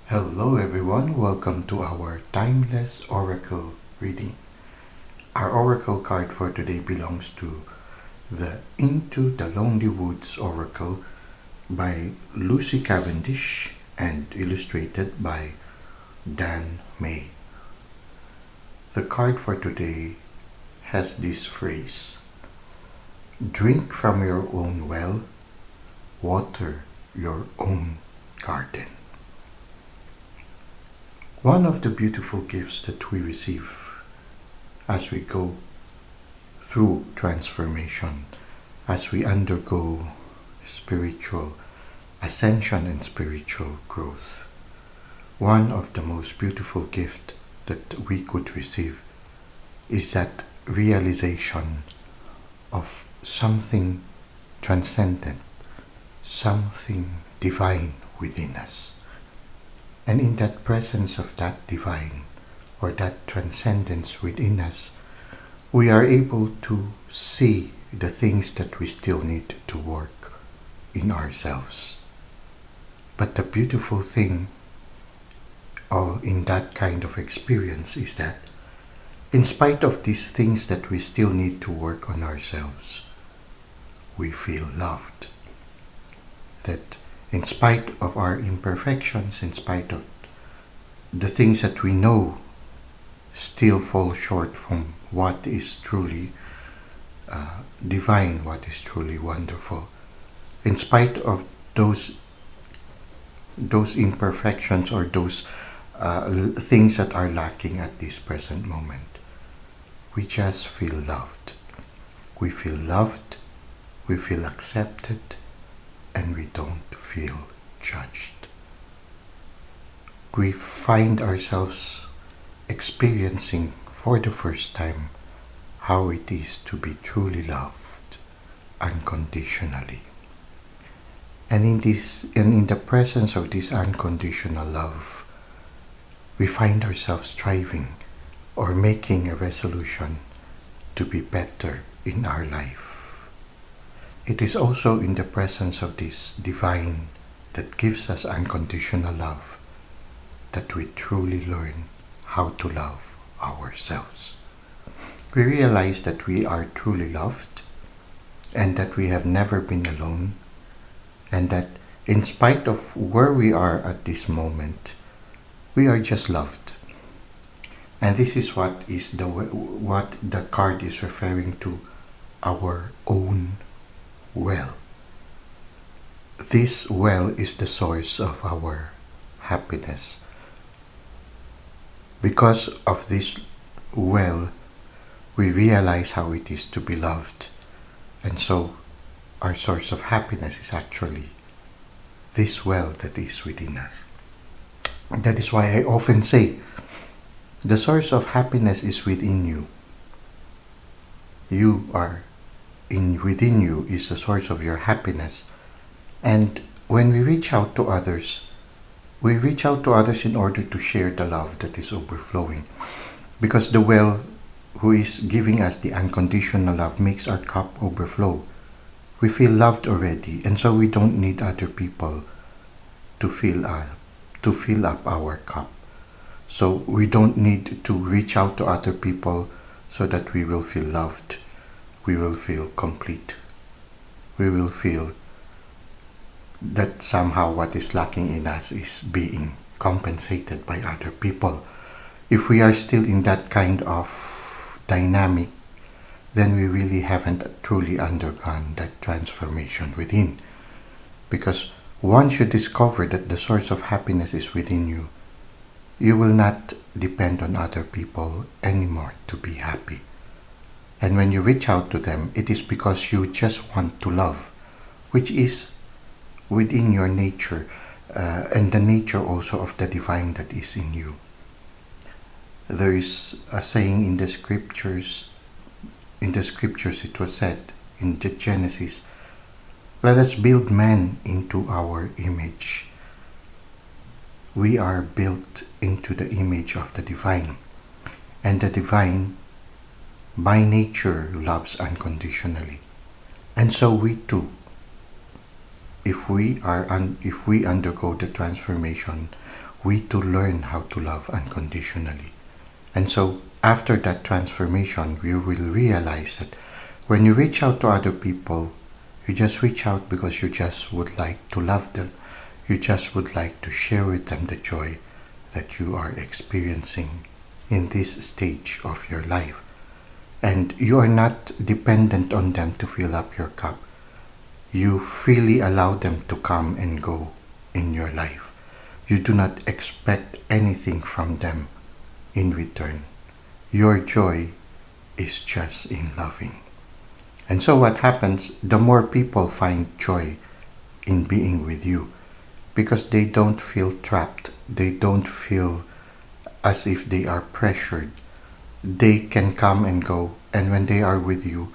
Hello everyone, welcome to our Timeless Oracle reading. Our Oracle card for today belongs to the Into the Lonely Woods Oracle by Lucy Cavendish and illustrated by Dan May. The card for today has this phrase: drink from your own well, water your own garden. One of the beautiful gifts that we receive as we go through transformation, as we undergo spiritual ascension and spiritual growth, one of the most beautiful gifts that we could receive is that realization of something transcendent, something divine within us. And in that presence of that divine or that transcendence within us, we are able to see the things that we still need to work in ourselves. But the beautiful thing in that kind of experience is that in spite of these things that we still need to work on ourselves, we feel loved. That in spite of our imperfections, in spite of the things that we know still fall short from what is truly divine, what is truly wonderful, in spite of those imperfections or those things that are lacking at this present moment, we just feel loved. We feel loved, we feel accepted, and we don't feel judged. We find ourselves experiencing for the first time how it is to be truly loved unconditionally. And in the presence of this unconditional love, we find ourselves striving or making a resolution to be better in our life. It is also in the presence of this divine that gives us unconditional love that we truly learn how to love ourselves. We realize that we are truly loved and that we have never been alone, and that in spite of where we are at this moment, we are just loved. And this is what the card is referring to, our own well. This well is the source of our happiness. Because of this well, we realize how it is to be loved. And so our source of happiness is actually this well that is within us. That is why I often say, the source of happiness is within you. Within you is the source of your happiness. And when we reach out to others, we reach out to others in order to share the love that is overflowing. Because the well who is giving us the unconditional love makes our cup overflow. We feel loved already, and so we don't need other people to fill up our cup. So we don't need to reach out to other people so that we will feel loved. We will feel complete. We will feel that somehow what is lacking in us is being compensated by other people. If we are still in that kind of dynamic, then we really haven't truly undergone that transformation within. Because once you discover that the source of happiness is within you, you will not depend on other people anymore to be happy. And when you reach out to them, it is because you just want to love, which is within your nature, and the nature also of the divine that is in you. There is a saying in the scriptures it was said in the Genesis, let us build man into our image. We are built into the image of the divine, and the divine by nature loves unconditionally. And so we too, if we undergo the transformation, we to learn how to love unconditionally. And so, after that transformation, you will realize that when you reach out to other people, you just reach out because you just would like to love them. You just would like to share with them the joy that you are experiencing in this stage of your life. And you are not dependent on them to fill up your cup. You freely allow them to come and go in your life. You do not expect anything from them in return. Your joy is just in loving. And so what happens, the more people find joy in being with you, because they don't feel trapped, they don't feel as if they are pressured. They can come and go, and when they are with you,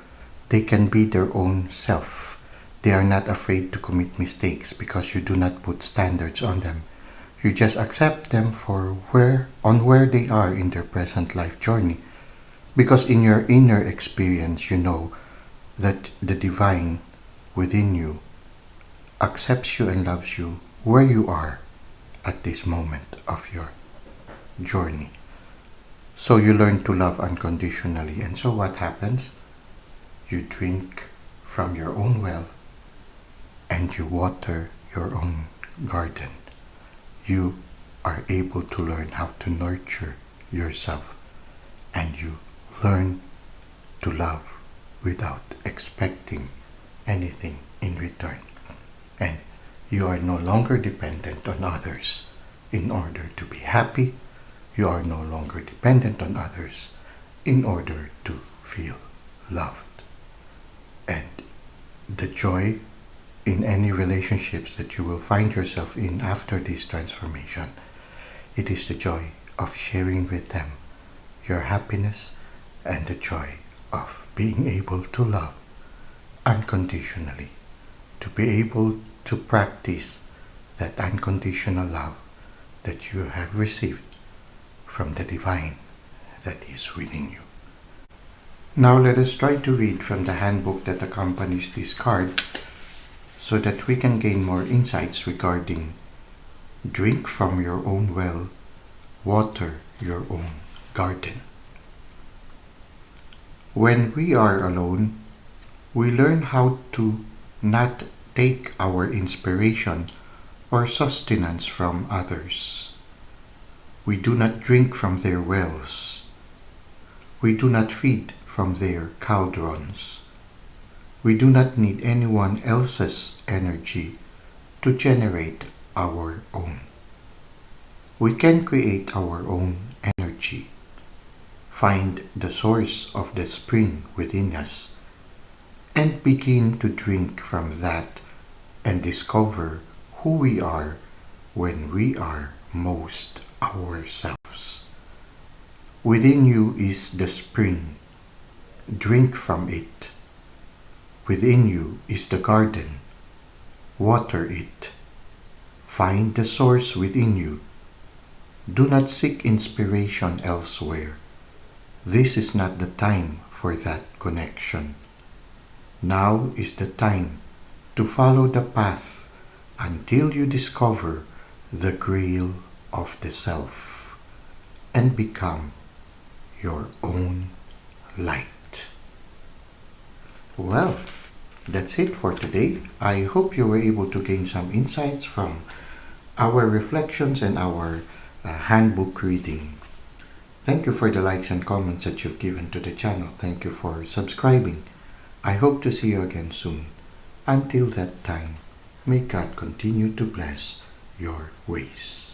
they can be their own self. They are not afraid to commit mistakes because you do not put standards on them. You just accept them for where they are in their present life journey. Because in your inner experience, you know that the divine within you accepts you and loves you where you are at this moment of your journey. So you learn to love unconditionally. And so what happens? You drink from your own well and you water your own garden. You are able to learn how to nurture yourself, and you learn to love without expecting anything in return. And you are no longer dependent on others in order to be happy. You are no longer dependent on others in order to feel loved. And the joy in any relationships that you will find yourself in after this transformation, it is the joy of sharing with them your happiness and the joy of being able to love unconditionally, to be able to practice that unconditional love that you have received from the divine that is within you. Now let us try to read from the handbook that accompanies this card so that we can gain more insights regarding drink from your own well, water your own garden. When we are alone, we learn how to not take our inspiration or sustenance from others. We do not drink from their wells. We do not feed from their cauldrons. We do not need anyone else's energy to generate our own. We can create our own energy, find the source of the spring within us, and begin to drink from that and discover who we are when we are most ourselves. Within you is the spring. Drink from it. Within you is the garden. Water it. Find the source within you. Do not seek inspiration elsewhere. This is not the time for that connection. Now is the time to follow the path until you discover the grail of the self and become your own light. Well, that's it for today. I hope you were able to gain some insights from our reflections and our handbook reading. Thank you for the likes and comments that you've given to the channel. Thank you for subscribing. I hope to see you again soon. Until that time, may God continue to bless your ways.